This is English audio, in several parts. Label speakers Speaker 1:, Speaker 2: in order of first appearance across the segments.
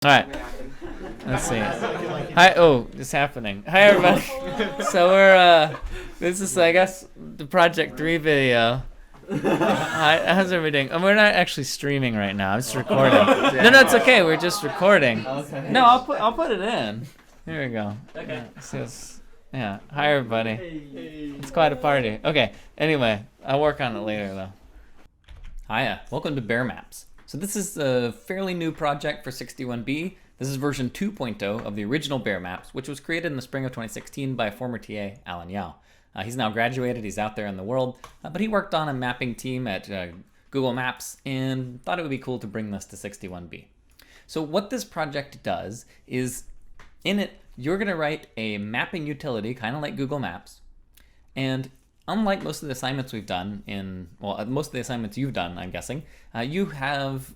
Speaker 1: All right. Let's see. Hi. Oh, it's happening. Hi, everybody. So we're this is I guess the Project 3 video. Hi, how's everything? We're not actually streaming right now. I'm just recording. No, it's okay. We're just recording. No, I'll put it in. Here we go. Okay. Yeah. Hi, everybody. It's quite a party. Okay. Anyway, I'll work on it later though. Hiya. Welcome to Bear Maps. So this is a fairly new project for 61B. This is version 2.0 of the original Bear Maps, which was created in the spring of 2016 by former TA Alan Yao. He's now graduated, he's out there in the world, but he worked on a mapping team at Google Maps and thought it would be cool to bring this to 61B. So what this project does is, in it, you're going to write a mapping utility, kind of like Google Maps, and unlike most of the assignments we've done most of the assignments you've done, I'm guessing, you have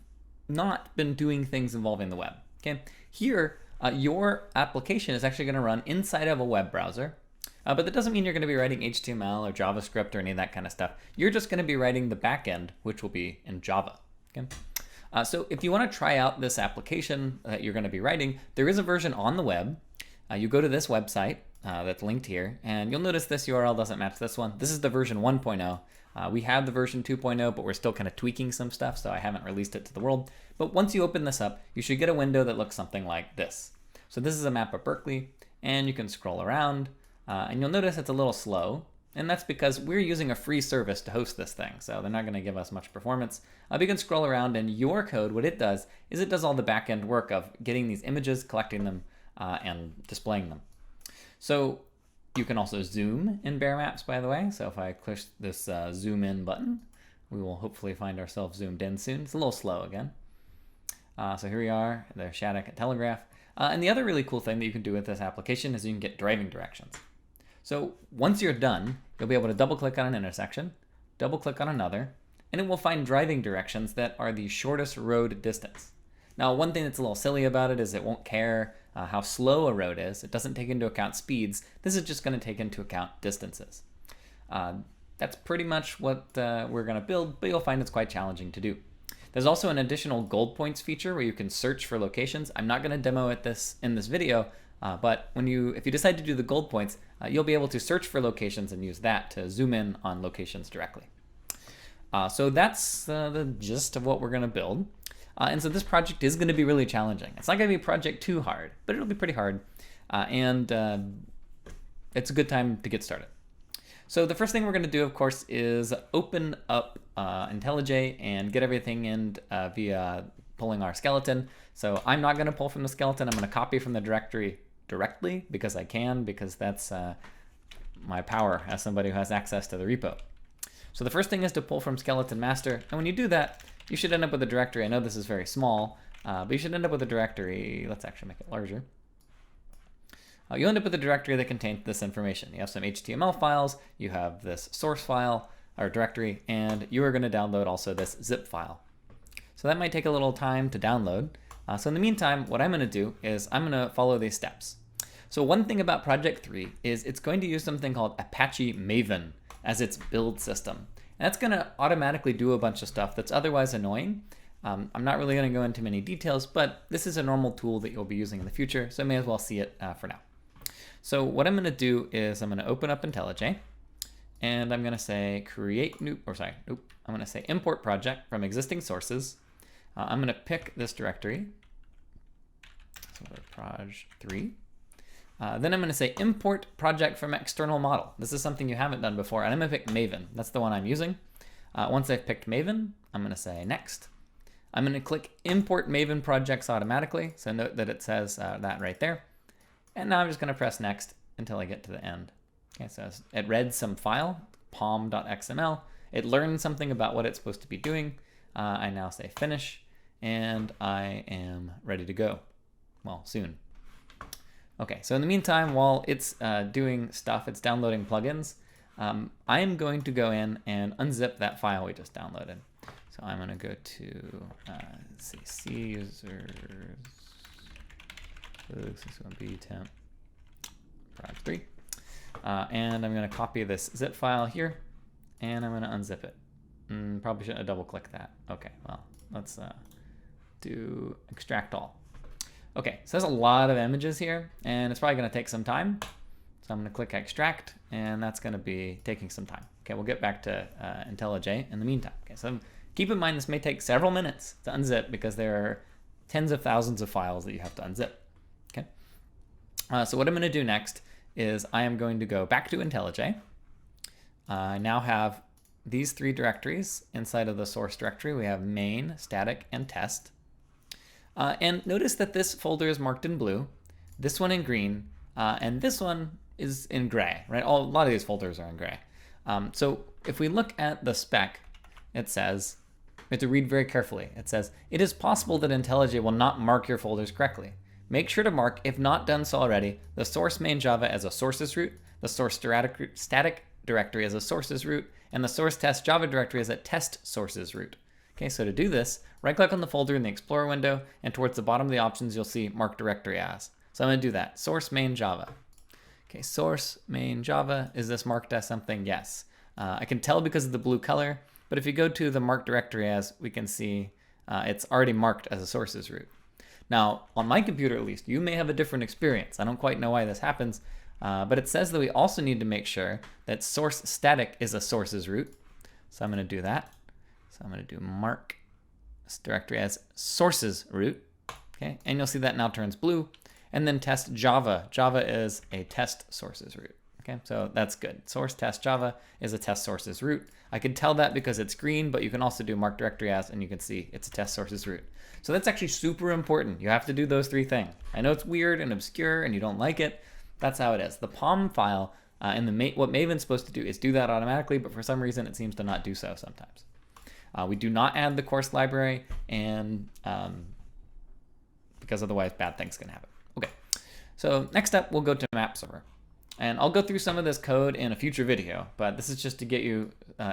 Speaker 1: not been doing things involving the web. Okay, here your application is actually going to run inside of a web browser, but that doesn't mean you're going to be writing HTML or JavaScript or any of that kind of stuff. You're just going to be writing the backend, which will be in Java. Okay. So if you want to try out this application that you're going to be writing, there is a version on the web. You go to this website that's linked here, and you'll notice this URL doesn't match this one. This is the version 1.0. We have the version 2.0, but we're still kind of tweaking some stuff, so I haven't released it to the world. But once you open this up, you should get a window that looks something like this. So this is a map of Berkeley, and you can scroll around, and you'll notice it's a little slow, and that's because we're using a free service to host this thing, so they're not going to give us much performance. But you can scroll around, and your code, what it does, is it does all the back-end work of getting these images, collecting them, and displaying them. So you can also zoom in Bear Maps, by the way. So if I click this zoom in button, we will hopefully find ourselves zoomed in soon. It's a little slow again. So here we are, the Shattuck at Telegraph. And the other really cool thing that you can do with this application is you can get driving directions. So once you're done, you'll be able to double click on an intersection, double click on another, and it will find driving directions that are the shortest road distance. Now, one thing that's a little silly about it is it won't care how slow a road is. It doesn't take into account speeds. This is just going to take into account distances. That's pretty much what we're going to build, but you'll find it's quite challenging to do. There's also an additional gold points feature where you can search for locations. I'm not going to demo it in this video, but if you decide to do the gold points, you'll be able to search for locations and use that to zoom in on locations directly. So that's the gist of what we're going to build. And so this project is going to be really challenging. It's not going to be project too hard, but it'll be pretty hard. And it's a good time to get started. So the first thing we're going to do, of course, is open up IntelliJ and get everything in via pulling our skeleton. So I'm not going to pull from the skeleton. I'm going to copy from the directory directly because I can, because that's my power as somebody who has access to the repo. So the first thing is to pull from skeleton master. And when you do that, you should end up with a directory. I know this is very small, but you should end up with a directory. Let's actually make it larger. You'll end up with a directory that contains this information. You have some HTML files, you have this source file or directory, and you are going to download also this zip file. So that might take a little time to download. So in the meantime, what I'm going to do is I'm going to follow these steps. So one thing about Project 3 is it's going to use something called Apache Maven as its build system. And that's going to automatically do a bunch of stuff that's otherwise annoying. I'm not really going to go into many details, but this is a normal tool that you'll be using in the future, so I may as well see it for now. So what I'm going to do is I'm going to open up IntelliJ, and I'm going to say I'm going to say import project from existing sources. I'm going to pick this directory, so proj3. Then I'm going to say import project from external model. This is something you haven't done before, and I'm going to pick Maven. That's the one I'm using. Once I've picked Maven, I'm going to say next. I'm going to click import Maven projects automatically. So note that it says that right there. And now I'm just going to press next until I get to the end. Okay, so it read some file, pom.xml. It learned something about what it's supposed to be doing. I now say finish, and I am ready to go. Well, soon. Okay, so in the meantime, while it's doing stuff, it's downloading plugins, I am going to go in and unzip that file we just downloaded. So I'm going to go to C users, B temp, proj3, and I'm going to copy this zip file here, and I'm going to unzip it. Probably shouldn't have double clicked that. Okay, well, let's do extract all. Okay, so there's a lot of images here, and it's probably going to take some time. So I'm going to click extract, and that's going to be taking some time. Okay, we'll get back to IntelliJ in the meantime. Okay, so keep in mind this may take several minutes to unzip because there are tens of thousands of files that you have to unzip. Okay, so what I'm going to do next is I am going to go back to IntelliJ. I now have these 3 directories inside of the source directory. We have main, static, and test. And notice that this folder is marked in blue, this one in green, and this one is in gray, right? A lot of these folders are in gray. So if we look at the spec, it says, we have to read very carefully. It says, it is possible that IntelliJ will not mark your folders correctly. Make sure to mark, if not done so already, the source main Java as a sources root, the source static directory as a sources root, and the source test Java directory as a test sources root. Okay, so to do this, right-click on the folder in the Explorer window, and towards the bottom of the options, you'll see Mark Directory As. So I'm going to do that. Source main Java. Okay, source main Java. Is this marked as something? Yes. I can tell because of the blue color, but if you go to the Mark Directory As, we can see it's already marked as a sources root. Now, on my computer at least, you may have a different experience. I don't quite know why this happens, but it says that we also need to make sure that source static is a sources root. So I'm going to do that. So I'm going to do mark directory as sources root. Okay, and you'll see that now turns blue. And then test Java. Java is a test sources root. Okay, so that's good. Source test Java is a test sources root. I can tell that because it's green, but you can also do mark directory as, and you can see it's a test sources root. So that's actually super important. You have to do those 3 things. I know it's weird and obscure and you don't like it. That's how it is. The POM file and what Maven's supposed to do is do that automatically, but for some reason it seems to not do so sometimes. We do not add the course library, and because otherwise bad things can happen. Okay, so next up we'll go to map server. And I'll go through some of this code in a future video, but this is just to get you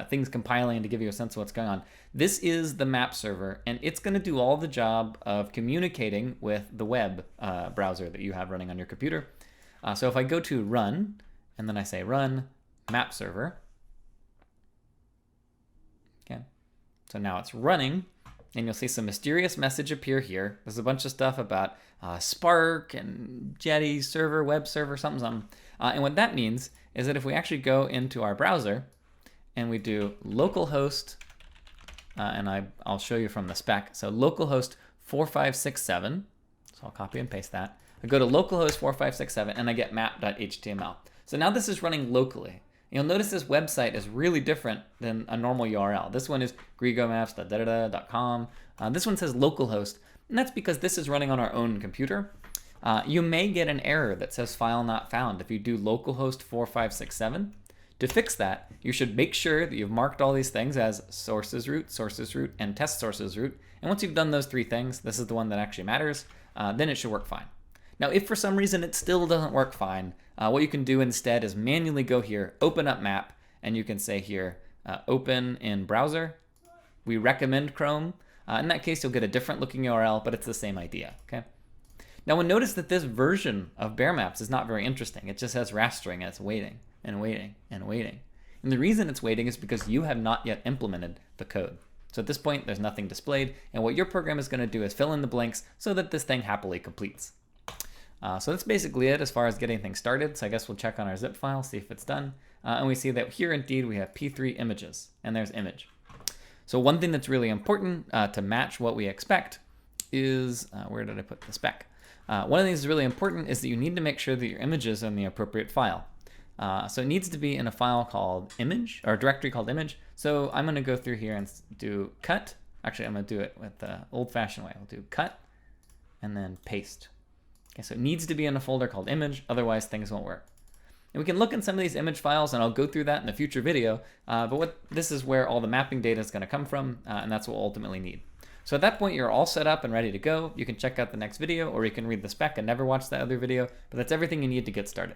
Speaker 1: things compiling and to give you a sense of what's going on. This is the map server, and it's going to do all the job of communicating with the web browser that you have running on your computer. So if I go to run, and then I say run map server, okay, so now it's running, and you'll see some mysterious message appear here. There's a bunch of stuff about Spark and Jetty server, web server, something. And what that means is that if we actually go into our browser and we do localhost, and I'll show you from the spec. So localhost 4567. So I'll copy and paste that. I go to localhost 4567 and I get map.html. So now this is running locally. You'll notice this website is really different than a normal URL. This one is grigomaps.com. This one says localhost, and that's because this is running on our own computer. You may get an error that says file not found if you do localhost 4567. To fix that, you should make sure that you've marked all these things as sources root, and test sources root. And once you've done those 3 things, this is the one that actually matters, then it should work fine. Now, if for some reason it still doesn't work fine, what you can do instead is manually go here, open up map, and you can say here, open in browser. We recommend Chrome. In that case, you'll get a different looking URL, but it's the same idea, okay? Now, we'll notice that this version of Bear Maps is not very interesting. It just has rastering, and it's waiting and waiting and waiting. And the reason it's waiting is because you have not yet implemented the code. So at this point, there's nothing displayed, and what your program is going to do is fill in the blanks so that this thing happily completes. So that's basically it as far as getting things started. So I guess we'll check on our zip file, see if it's done. And we see that here indeed we have P3 images, and there's image. So one thing that's really important to match what we expect is, where did I put the spec? One of the things that's really important is that you need to make sure that your images are in the appropriate file. So it needs to be in a file called image, or a directory called image. So I'm going to go through here and do cut. Actually, I'm going to do it with the old-fashioned way. I'll do cut and then paste. Okay, so it needs to be in a folder called image, otherwise things won't work. And we can look in some of these image files, and I'll go through that in a future video, but this is where all the mapping data is going to come from, and that's what we'll ultimately need. So at that point, you're all set up and ready to go. You can check out the next video, or you can read the spec and never watch that other video, but that's everything you need to get started.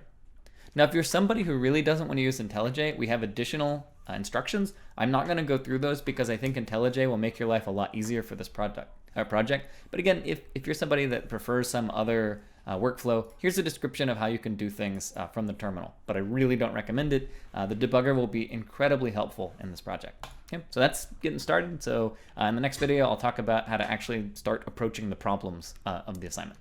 Speaker 1: Now, if you're somebody who really doesn't want to use IntelliJ, we have additional instructions. I'm not going to go through those because I think IntelliJ will make your life a lot easier for this project. But again, if you're somebody that prefers some other workflow, here's a description of how you can do things from the terminal. But I really don't recommend it. The debugger will be incredibly helpful in this project. Okay, so that's getting started. So in the next video, I'll talk about how to actually start approaching the problems of the assignment.